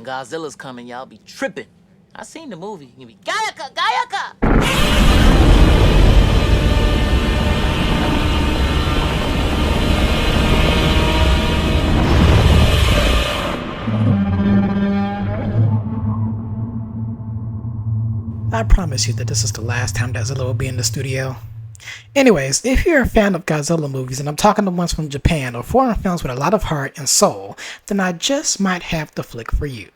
when Godzilla's coming, y'all be tripping. I seen the movie. You be Gayaka, Gayaka! I promise you that this is the last time Godzilla will be in the studio. Anyways, if you're a fan of Godzilla movies, and I'm talking to ones from Japan or foreign films with a lot of heart and soul, then I just might have the flick for you.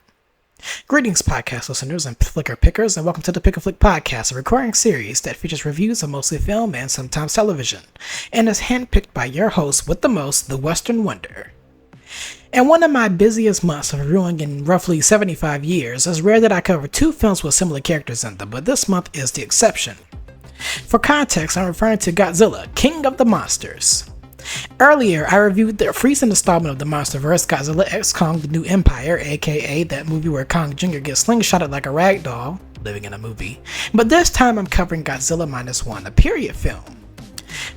Greetings, podcast listeners and flicker pickers, and welcome to the Pic-a-Flic podcast, a recurring series that features reviews of mostly film and sometimes television, and is handpicked by your host with the most, the Western Wonder. In one of my busiest months of reviewing in roughly 75 years, it's rare that I cover two films with similar characters in them, but this month is the exception. For context, I'm referring to Godzilla, King of the Monsters. Earlier, I reviewed the recent installment of the MonsterVerse, Godzilla x Kong: The New Empire, aka that movie where Kong Jr. gets slingshotted like a rag doll, living in a movie, but this time I'm covering Godzilla Minus One, a period film.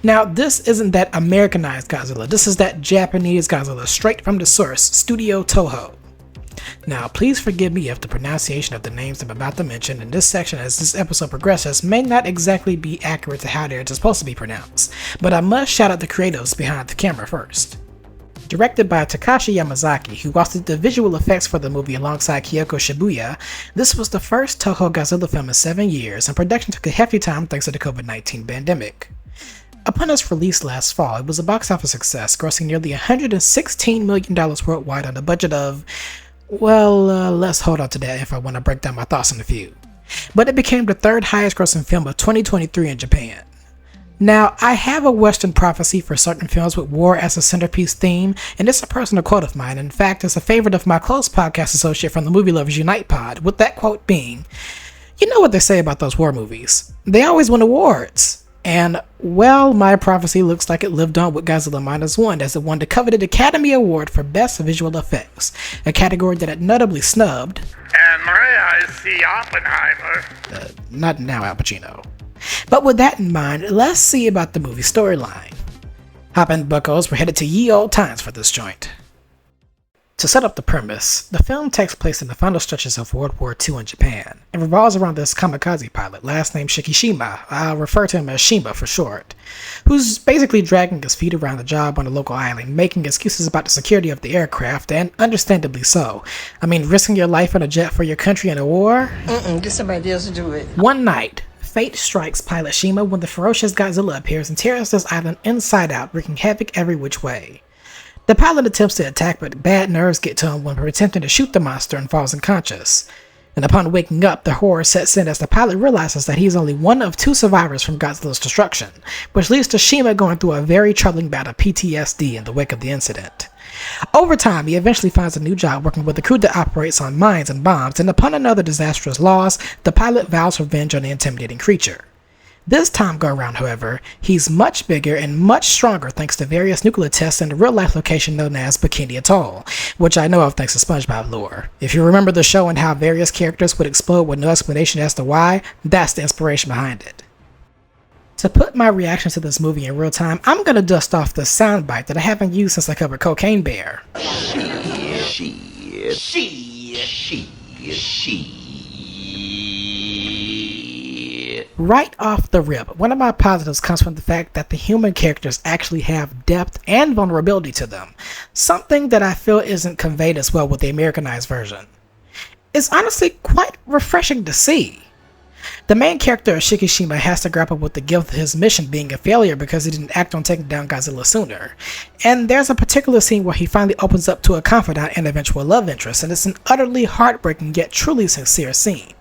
Now, this isn't that Americanized Godzilla, this is that Japanese Godzilla, straight from the source, Studio Toho. Now, please forgive me if the pronunciation of the names I'm about to mention in this section as this episode progresses may not exactly be accurate to how they're supposed to be pronounced, but I must shout out the creatives behind the camera first. Directed by Takashi Yamazaki, who also did the visual effects for the movie alongside Kyoko Shibuya, this was the first Toho Godzilla film in 7 years, and production took a hefty time thanks to the COVID-19 pandemic. Upon its release last fall, it was a box office success, grossing nearly $116 million worldwide on a budget of, let's hold on to that if I want to break down my thoughts on a few. But it became the third highest grossing film of 2023 in Japan. Now, I have a Western prophecy for certain films with war as a centerpiece theme, and it's a personal quote of mine. In fact, it's a favorite of my close podcast associate from the Movie Lovers Unite pod, with that quote being, "You know what they say about those war movies? They always win awards." And, well, my prophecy looks like it lived on with Godzilla Minus One, as it won the coveted Academy Award for Best Visual Effects, a category that it notably snubbed. And may I see Oppenheimer? Not now, Al Pacino. But with that in mind, let's see about the movie storyline. Hop in, buckos, we're headed to ye old times for this joint. To set up the premise, the film takes place in the final stretches of World War II in Japan, and revolves around this kamikaze pilot, last name Shikishima, I'll refer to him as Shima for short, who's basically dragging his feet around the job on a local island, making excuses about the security of the aircraft, and understandably so. I mean, risking your life on a jet for your country in a war? Get somebody else to do it. One night, fate strikes pilot Shima when the ferocious Godzilla appears and tears this island inside out, wreaking havoc every which way. The pilot attempts to attack, but bad nerves get to him when attempting to shoot the monster and falls unconscious. And upon waking up, the horror sets in as the pilot realizes that he's only one of two survivors from Godzilla's destruction, which leads to Shima going through a very troubling bout of PTSD in the wake of the incident. Over time, he eventually finds a new job working with a crew that operates on mines and bombs, and upon another disastrous loss, the pilot vows revenge on the intimidating creature. This time go around, however, he's much bigger and much stronger thanks to various nuclear tests in the real-life location known as Bikini Atoll, which I know of thanks to SpongeBob lore. If you remember the show and how various characters would explode with no explanation as to why, that's the inspiration behind it. To put my reaction to this movie in real time, I'm gonna dust off the soundbite that I haven't used since I covered Cocaine Bear. Right off the rip, one of my positives comes from the fact that the human characters actually have depth and vulnerability to them, something that I feel isn't conveyed as well with the Americanized version. It's honestly quite refreshing to see. The main character of Shikishima has to grapple with the guilt of his mission being a failure because he didn't act on taking down Godzilla sooner, and there's a particular scene where he finally opens up to a confidant and eventual love interest, and it's an utterly heartbreaking yet truly sincere scene.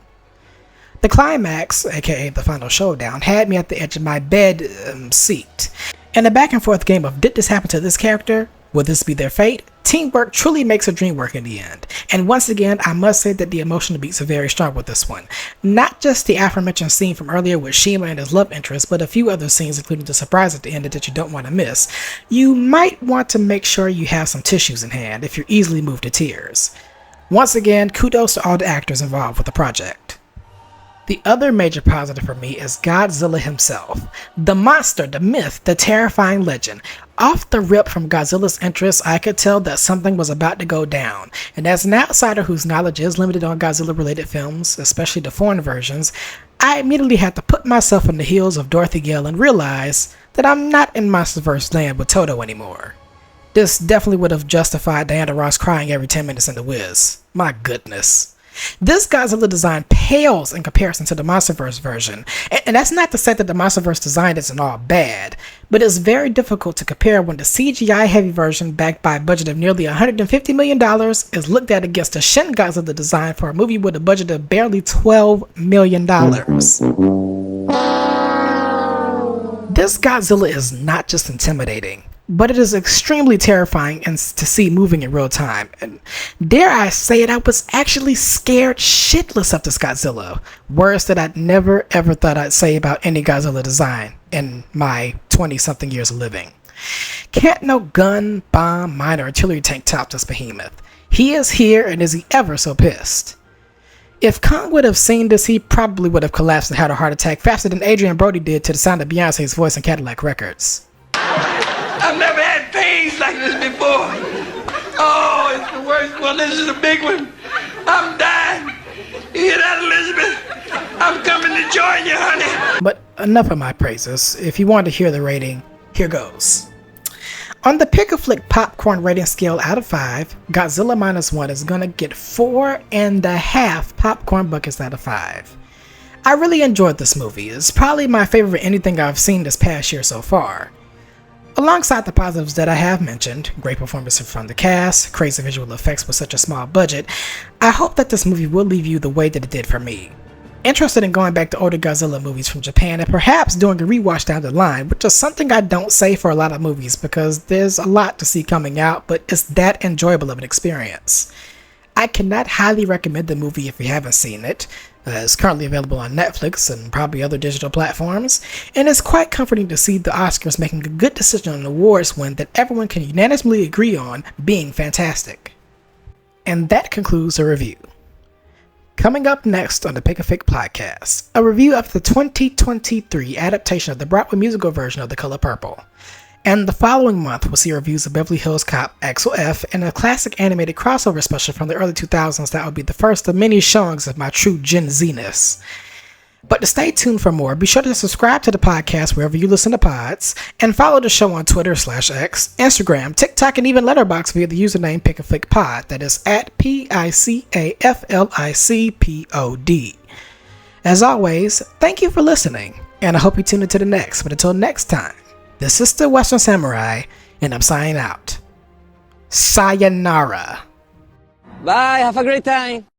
The climax, aka the final showdown, had me at the edge of my bed seat. In a back and forth game of did this happen to this character? Will this be their fate? Teamwork truly makes a dream work in the end. And once again, I must say that the emotional beats are very strong with this one. Not just the aforementioned scene from earlier with Shima and his love interest, but a few other scenes including the surprise at the end that you don't want to miss. You might want to make sure you have some tissues in hand if you're easily moved to tears. Once again, kudos to all the actors involved with the project. The other major positive for me is Godzilla himself. The monster, the myth, the terrifying legend. Off the rip from Godzilla's entrance, I could tell that something was about to go down. And as an outsider whose knowledge is limited on Godzilla-related films, especially the foreign versions, I immediately had to put myself on the heels of Dorothy Gale and realize that I'm not in Monsterverse land with Toho anymore. This definitely would have justified Diana Ross crying every 10 minutes in The Wiz. My goodness. This Godzilla design pales in comparison to the Monsterverse version, and that's not to say that the Monsterverse design isn't all bad, but it's very difficult to compare when the CGI-heavy version, backed by a budget of nearly $150 million, is looked at against the Shin Godzilla design for a movie with a budget of barely $12 million. This Godzilla is not just intimidating, but it is extremely terrifying and to see moving in real time. And dare I say it, I was actually scared shitless of this Godzilla. Words that I'd never ever thought I'd say about any Godzilla design in my 20-something years of living. Can't no gun, bomb, mine, or artillery tank top this behemoth. He is here, and is he ever so pissed? If Kong would have seen this, he probably would have collapsed and had a heart attack faster than Adrian Brody did to the sound of Beyonce's voice in Cadillac Records. I've never had pains like this before. Oh, it's the worst one. This is a big one. I'm dying. You hear that, Elizabeth? I'm coming to join you, honey. But enough of my praises. If you want to hear the rating, here goes. On the Pic-a-Flic popcorn rating scale out of 5, Godzilla Minus One is gonna get 4.5 popcorn buckets out of 5. I really enjoyed this movie. It's probably my favorite anything I've seen this past year so far. Alongside the positives that I have mentioned, great performances from the cast, crazy visual effects with such a small budget, I hope that this movie will leave you the way that it did for me. Interested in going back to older Godzilla movies from Japan and perhaps doing a rewatch down the line, which is something I don't say for a lot of movies because there's a lot to see coming out, but it's that enjoyable of an experience. I cannot highly recommend the movie if you haven't seen it. It's currently available on Netflix and probably other digital platforms, and it's quite comforting to see the Oscars making a good decision on an awards win that everyone can unanimously agree on being fantastic. And that concludes the review. Coming up next on the Pic-a-Flic podcast, a review of the 2023 adaptation of the Broadway musical version of The Color Purple. And the following month, we'll see reviews of Beverly Hills Cop Axel F and a classic animated crossover special from the early 2000s that will be the first of many showings of my true Gen Z-ness. But to stay tuned for more, be sure to subscribe to the podcast wherever you listen to pods, and follow the show on Twitter/X, Instagram, TikTok, and even Letterboxd via the username Pic-a-Flic Pod. That is at PICAFLICPOD. As always, thank you for listening, and I hope you tune into the next. But until next time, this is the Western Samurai, and I'm signing out. Sayonara. Bye, have a great time.